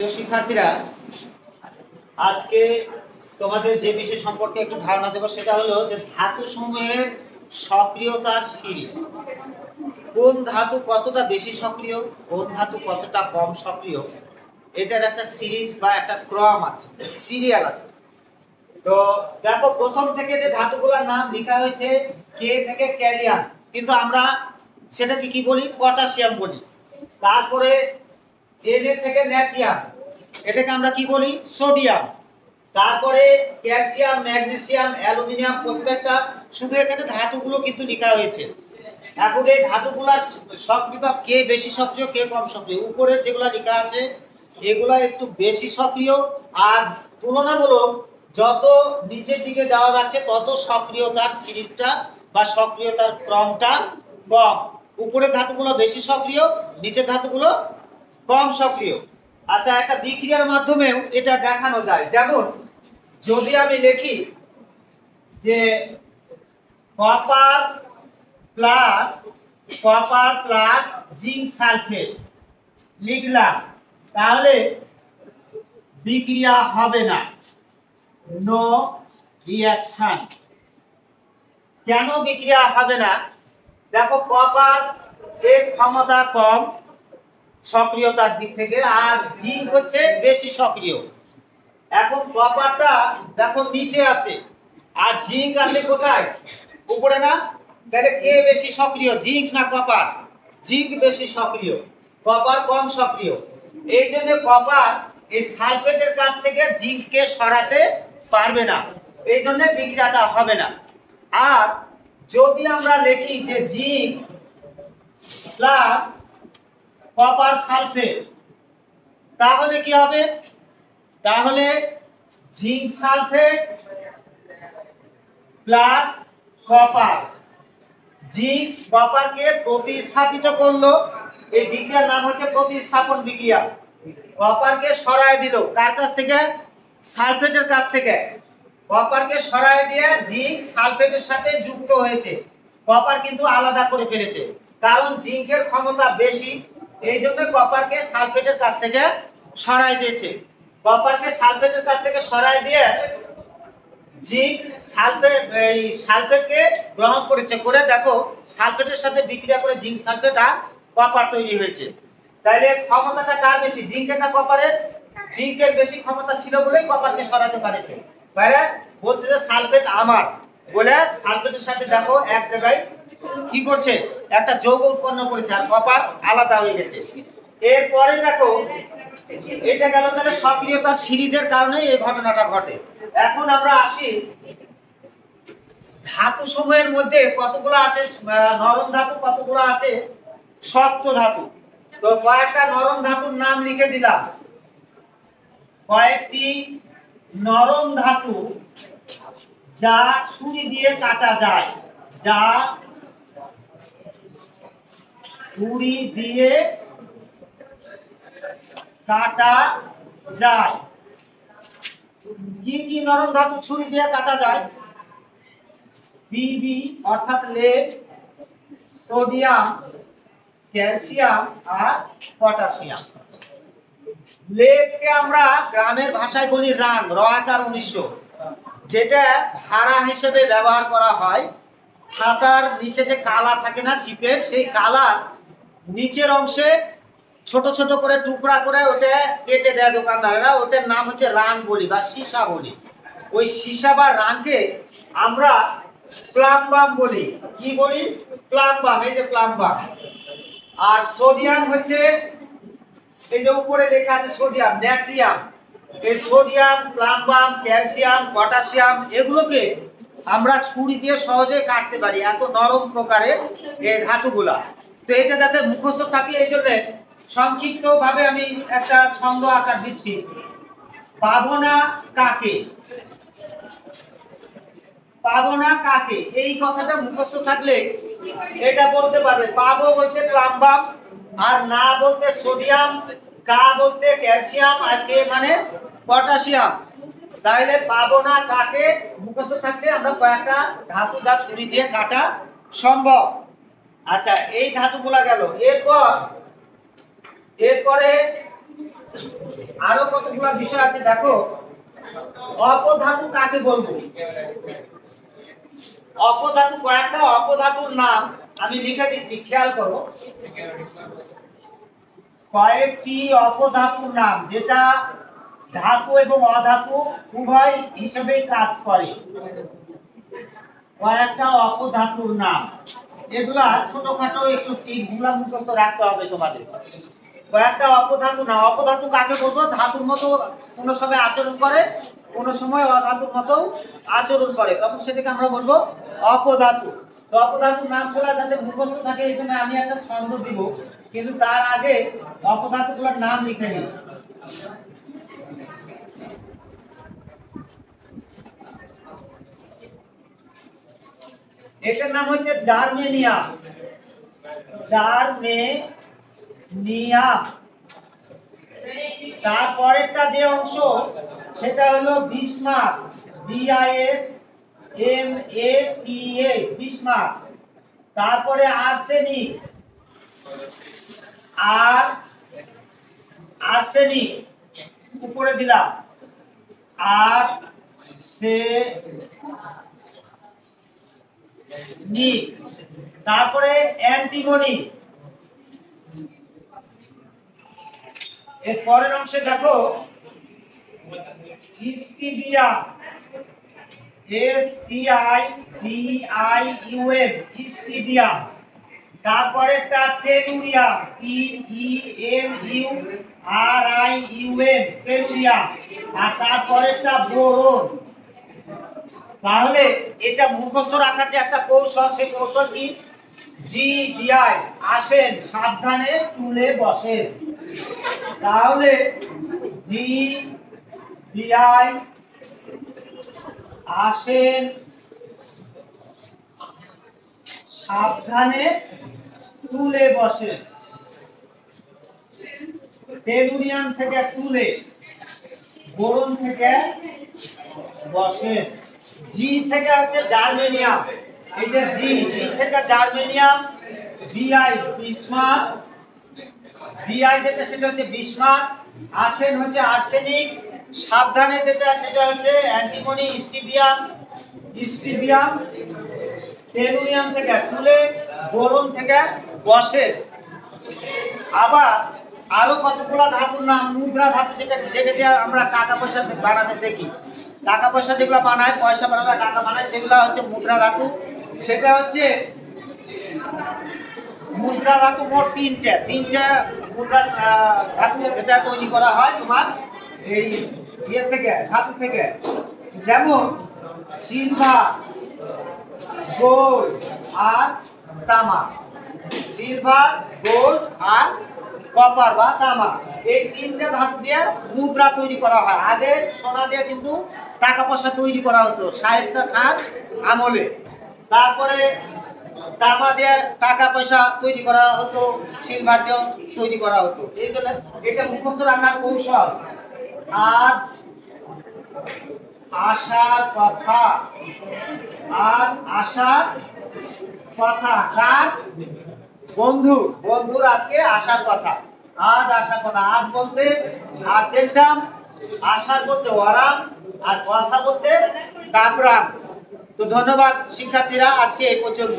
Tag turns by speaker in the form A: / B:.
A: প্রিয় শিক্ষার্থীরা, আজকে তোমাদের যে বিষয় সম্পর্কে একটু ধারণা দেব সেটা হলো যে ধাতু সমূহের সক্রিয়তার সিরিজ। কোন ধাতু কতটা বেশি সক্রিয়, কোন ধাতু কতটা কম সক্রিয়, এটার একটা সিরিজ বা একটা ক্রম আছে, সিরিয়াল আছে। তো দেখো, প্রথম থেকে যে ধাতুগুলোর নাম লেখা হয়েছে কে থেকে ক্যালিয়াম, কিন্তু আমরা সেটাকে কি বলি? পটাশিয়াম বলি। তারপরে জেনে থেকে ন্যাট্রিয়াম, এটাকে আমরা কি বলি? সোডিয়াম। তারপরে ক্যালসিয়াম, ম্যাগনেসিয়াম, অ্যালুমিনিয়াম, প্রত্যেকটা শুধু এখানে ধাতুগুলো কিন্তু লেখা হয়েছে। এখন এই ধাতুগুলার সক্রিয়তা, কে বেশি সক্রিয় কে কম সক্রিয়, উপরের যেগুলো লেখা আছে এগুলো একটু বেশি সক্রিয়, আর তুলনামূলক যত নিচের দিকে যাওয়া যাচ্ছে তত সক্রিয়তার সিরিজটা বা সক্রিয়তার ক্রমটা কম। উপরের ধাতুগুলো বেশি সক্রিয়, নিচের ধাতুগুলো কম সক্রিয়। আচ্ছা, একটা বিক্রিয়ার মাধ্যমেও এটা দেখানো যায়। যেমন যদি আমি লিখি যে কপার প্লাস জিঙ্ক সালফেট লিখলাম, তাহলে বিক্রিয়া হবে না, নো রিঅ্যাকশন। কেন বিক্রিয়া হবে না? দেখো, কপার এর ক্ষমতা কম সক্রিয়তার দিক থেকে, আর জিঙ্ক হচ্ছে বেশি সক্রিয়। এখন কপারটা দেখো নিচে আছে, আর জিঙ্ক আছে কোথায়? উপরে না? তাহলে কে বেশি সক্রিয়, জিঙ্ক না কপার? জিঙ্ক বেশি সক্রিয়, কপার কম সক্রিয়। এই জন্য কপার এই সালফেটের কাছ থেকে জিঙ্ককে সরাতে পারবে না, এই জন্য বিক্রিয়াটা হবে না। আর যদি আমরা লিখি যে জিঙ্ক প্লাস কপার সালফেট, তাহলে কি হবে? তাহলে zinc sulphate plus copper, zinc কপারকে প্রতিস্থাপিত করলো। এই বিক্রিয়ার নাম হচ্ছে প্রতিস্থাপন বিক্রিয়া। কপারকে সরায় দিল কার কাছ থেকে? সালফেটের কাছ থেকে। কপারকে সরায় দিয়ে জিঙ্ক সালফেটের সাথে যুক্ত হয়েছে, কপার কিন্তু আলাদা করে ফেলেছে, কারণ জিঙ্কের ক্ষমতা বেশি, এই জন্য কপারকে সালফেটের কাছ থেকে সরাই দিয়েছে। কপারকে সালফেটের কাছ থেকে সরাই দিয়ে জিঙ্ক সালফেটকে গ্রহণ করেছে, করে দেখো সালফেটের সাথে বিক্রিয়া করে জিঙ্ক সালফেট আর কপার তৈরি হয়েছে। তাইলে ক্ষমতাটা কার বেশি, জিঙ্কের না কপারের? জিঙ্কের বেশি ক্ষমতা ছিল বলেই কপারকে সরাতে পারেছে। বাইরে বলছে যে সালফেট আমার বলে সালফেটের সাথে দেখো এক জায়গায় কি করছে, একটা যৌগ উৎপন্ন করেছে, আর কপার আলাদা হয়ে গেছে। এরপরে দেখো, এটা গেল তাহলে সক্রিয়তার সিরিজের কারণে এই ঘটনাটা ঘটে। এখন আমরা আসি ধাতু সমূহের মধ্যে কতগুলো আছে নরম ধাতু, কতগুলো আছে শক্ত ধাতু। তো কয়েকটা নরম ধাতুর নাম লিখে দিলাম। কয়েকটি নরম ধাতু যা ছুরি দিয়ে কাটা যায়, যা ছুরি দিয়ে কাটা যায়। কি কি নরম ধাতু ছুরি দিয়ে কাটা যায়? পিবি অর্থাৎ লেড, সোডিয়াম, ক্যালসিয়াম আর পটাশিয়াম। লেডকে আমরা গ্রামের ভাষায় বলি রাং, র আকার 1900, যেটা ভাড়া হিসেবে ব্যবহার করা হয়। খাতার নিচে যে কালা থাকে না ছিপের, সেই কালার নিচের অংশে ছোট ছোট করে টুকরা করে ওটা কেটে দেয় দোকানদারেরা, ওটার নাম হচ্ছে রাং বলি বা সীসা বলি। ওই সীসা বা রাংকে আমরা প্লাম্বাম বলি। কি বলি? প্লাম্বাম। এই যে প্লাম্বাম। আর সোডিয়াম হচ্ছে এই যে উপরে লেখা আছে সোডিয়াম, ন্যাট্রিয়াম। এই সোডিয়াম, প্লাম্বাম, ক্যালসিয়াম, পটাশিয়াম এগুলোকে আমরা ছুরি দিয়ে সহজে কাটতে পারি, এত নরম প্রকারের এই ধাতুগুলা। তো এটা যাতে মুখস্থ থাকে এই জন্য সংক্ষিপ্ত ভাবে আমি একটা ছন্দ আকার দিচ্ছি। পাবনা কাকে, পাবনা কাকে, এই কথাটা মুখস্থ থাকলে এটা বলতে পারবে। পাবো বলতে প্লাম্বাম, আর না বলতে সোডিয়াম, কা বলতে ক্যালসিয়াম, আর কে মানে পটাশিয়াম। তাইলে পাবনা কাকে মুখস্থ থাকলে আমরা কয়েকটা ধাতু যা ছুরি দিয়ে কাটা সম্ভব। আচ্ছা, এই ধাতুগুলা গেল। এরপরে আরো কতগুলো বিষয় আছে দেখো। অপধাতু কাকে বলবো? অপধাতু, কয়েকটা অপধাতুর নাম আমি লিখে দিচ্ছি, খেয়াল করো। কয়েকটি অপধাতুর নাম যেটা ধাতু এবং অধাতু উভয় হিসেবেই কাজ করে। কয়েকটা অপধাতুর নাম, এগুলা ছোটখাটো একটু টিপস গুলা মুখস্থ রাখতে হবে তোমাদের। কয়েকটা অপধাতু না, অপধাতু কাকে বলবো? ধাতুর মতো কোনো সময় আচরণ করে, কোনো সময় অধাতুর মতো আচরণ করে, তখন সেটাকে আমরা বলবো অপধাতু। তো অপধাতুর নামগুলা যাতে মুখস্থ থাকে এই জন্য আমি একটা ছন্দ দিব, কিন্তু তার আগে অপধাতুগুলোর নাম লিখে নিই। এটার নাম হচ্ছে জার্মেনিয়াম। জার্মেনিয়াম। তারপরেরটা যে অংশ সেটা হলো বিসমার্ক, BISMARK, বিসমার্ক। তারপরে আর্সেনিক, আর্সেনিক উপরে দিলাম, আর্সেনিক। তারপরে অ্যান্টিমনি। এর পরের অংশে দেখো স্টিবিয়াম, STIBIUM, স্টিবিয়াম। তারপরেরটা টেলুরিয়াম, TELURIUM, টেলুরিয়াম। আর তারপরেরটা বোরন। তাহলে এটা মুখস্থ রাখার যে একটা কৌশল, সেই কৌশল কি? GBI, আসেন সাবধানে তুলে বসেন। তাহলে GBI, আসেন সাবধানে তুলে বসেন। টেলুরিয়াম থেকে তুলে, বোরন থেকে বসেন। জি থেকে হচ্ছে জার্মেনিয়াম, এই যে জি থেকে জার্মেনিয়াম। বিআই বিসমার্ক, বিআই যেটা সেটা হচ্ছে বিসমার্ক। আসেন হচ্ছে আর্সেনিক। সাবধানে যেটা সেটা হচ্ছে অ্যান্টিমনি, স্টিবিয়াম। টেলুরিয়াম থেকে তুলে, বোরন থেকে বসে। আবার আরো কতগুলো ধাতুর নাম। মুদ্রা ধাতু, যেটা দিয়ে আমরা টাকা পয়সা বানাতে দেখি, টাকা পয়সা যেগুলো বানায়, পয়সা বানাবে, টাকা বানায়, সেগুলো হচ্ছে মুদ্রা ধাতু। সেটা হচ্ছে মুদ্রা ধাতু মোট তিনটা মুদ্রা ধাতু যেটা তৈরি করা হয় তোমার এই ইয়ে থেকে, ধাতু থেকে। যেমন সিলভার, গোল্ড আর তামা। সিলভার, গোল্ড আর কপার বা তামা, এই তিনটা ধাতু দিয়ে মুদ্রা তৈরি করা হয়। আগে সোনা দিয়ে কিন্তু টাকা পয়সা তৈরি করা হতো শায়েস্তা খান আমলে। তারপরে তামা দিয়ে টাকা পয়সা তৈরি করা হতো, সিলভার দিয়েও তৈরি করা হতো। এই জন্য এটা মুখস্থ রাখার কৌশল। আজ আসার কথা, আজ আসার কথা কার? বন্ধুর আজকে আসার কথা, আজ আসার কথা। আজ বলতে আর্জেন্টাম, আসার বলতে ওয়ারাম, আর কথা বলতে কাবরাম। তো ধন্যবাদ শিক্ষার্থীরা, আজকে এই পর্যন্ত।